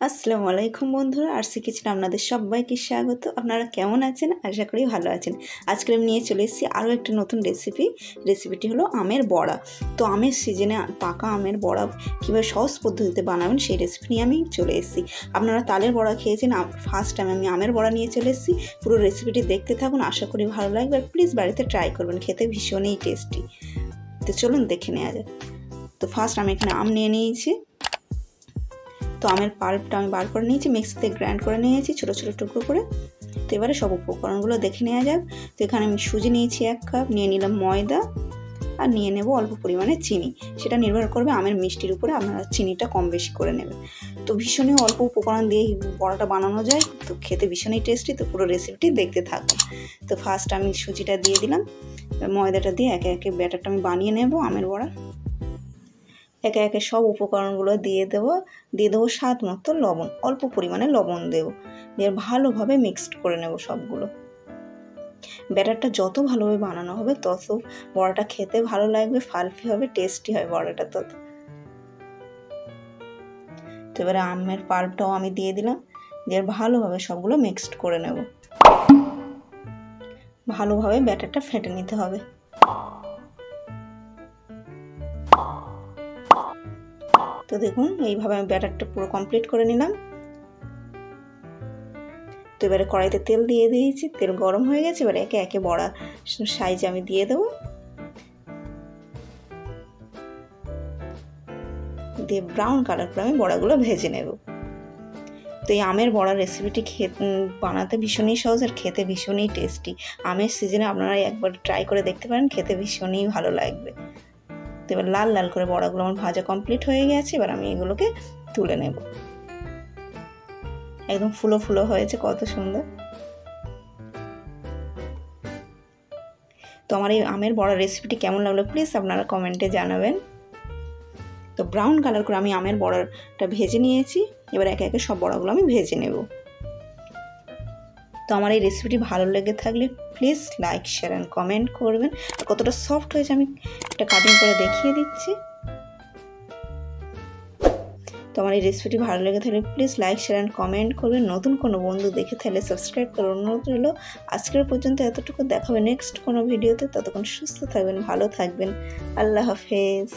আসসালামু আলাইকুম বন্ধুরা, আরসি কিচেনে আপনাদের সবাইকে স্বাগত। আপনারা কেমন আছেন? আশা করি ভালো আছেন। আজকে আমি নিয়ে চলে এসেছি আরও একটা নতুন রেসিপিটি হলো আমের বড়া। তো আমের সিজনে পাকা আমের বড়া কীভাবে সহজ পদ্ধতিতে বানাবেন সেই রেসিপি নিয়ে আমি চলে এসেছি। আপনারা তালের বড়া খেয়েছেন, ফার্স্ট টাইম আমি আমের বড়া নিয়ে চলে এসেছি। পুরো রেসিপিটি দেখতে থাকুন, আশা করি ভালো লাগবে। আর প্লিজ বাড়িতে ট্রাই করবেন, খেতে ভীষণই টেস্টি। তো চলুন দেখে নেওয়া যাক। তো ফার্স্ট আমি এখানে আম নিয়ে নিয়েছি। তো আমের পাল্পটা আমি বার করে নিয়েছি, মিক্সিতে গ্রাইন্ড করে নিয়েছি ছোটো ছোটো টুকরো করে। তো এবারে সব উপকরণগুলো দেখে নেওয়া যাক। তো এখানে আমি সুজি নিয়েছি 1 কাপ, নিয়ে নিলাম ময়দা, আর নিয়ে নেব অল্প পরিমাণে চিনি। সেটা নির্ভর করবে আমের মিষ্টির উপরে, আপনারা চিনিটা কম বেশি করে নেবেন। তো ভীষণই অল্প উপকরণ দিয়ে বড়াটা বানানো যায়, তো খেতে ভীষণই টেস্টি। তো পুরো রেসিপিটি দেখতে থাকুন। তো ফার্স্ট আমি সুজিটা দিয়ে দিলাম, ময়দাটা দিয়ে একে একে ব্যাটারটা আমি বানিয়ে নেব আমের বড়া। একে একে সব উপকরণগুলো দিয়ে দেবো স্বাদ মতো লবণ, অল্প পরিমাণে লবণ দেবো, দিয়ে ভালোভাবে মিক্সড করে নেব সবগুলো। ব্যাটারটা যত ভালোভাবে বানানো হবে তত বড়াটা খেতে ভালো লাগবে, ফালফি হবে, টেস্টি হয় বড়াটা তত। তো এবারে আমের পাল্পটাও আমি দিয়ে দিলাম, দিয়ে ভালোভাবে সবগুলো মিক্সড করে নেব। ভালোভাবে ব্যাটারটা ফেটে নিতে হবে। তো দেখুন এইভাবে আমি ব্যাটারটা পুরো কমপ্লিট করে নিলাম। তো এবারে কড়াইতে তেল দিয়ে দিয়েছি, তেল গরম হয়ে গেছে। এবারে একে একে বড়া সাইজ আমি দিয়ে দেবো, দিয়ে ব্রাউন কালার করে আমি বড়াগুলো ভেজে নেব। তো এই আমের বড়া রেসিপিটি বানাতে ভীষণই সহজ আর খেতে ভীষণই টেস্টি। আমের সিজনে আপনারা একবার ট্রাই করে দেখতে পারেন, খেতে ভীষণই ভালো লাগবে। তো এবার লাল লাল করে বড়াগুলো আমার ভাজা কমপ্লিট হয়ে গেছে। এবার আমি এগুলোকে তুলে নেব। একদম ফুলো ফুলো হয়েছে, কত সুন্দর। তো আমার এই আমের বড়া রেসিপিটি কেমন লাগলো প্লিজ আপনারা কমেন্টে জানাবেন। তো ব্রাউন কালার করে আমি আমের বড়াটা ভেজে নিয়েছি। এবার একে একে সব বড়াগুলো আমি ভেজে নেব। তো আমার এই রেসিপিটি ভালো লেগে থাকলে please like, share and comment করবেন। আর কতটা সফট হয়েছে আমি একটা কাটিং করে দেখিয়ে দিচ্ছি। তো আমার এই রেসিপিটি ভালো লেগে থাকলে please like, share and comment করবেন। নতুন কোনো বন্ধু দেখে থাকলে সাবস্ক্রাইব করার অনুরোধ রইল। আজকের পর্যন্ত এতটুকু, দেখাবে নেক্সট কোনো ভিডিওতে। ততক্ষণ সুস্থ থাকবেন, ভালো থাকবেন। আল্লাহ হাফেজ।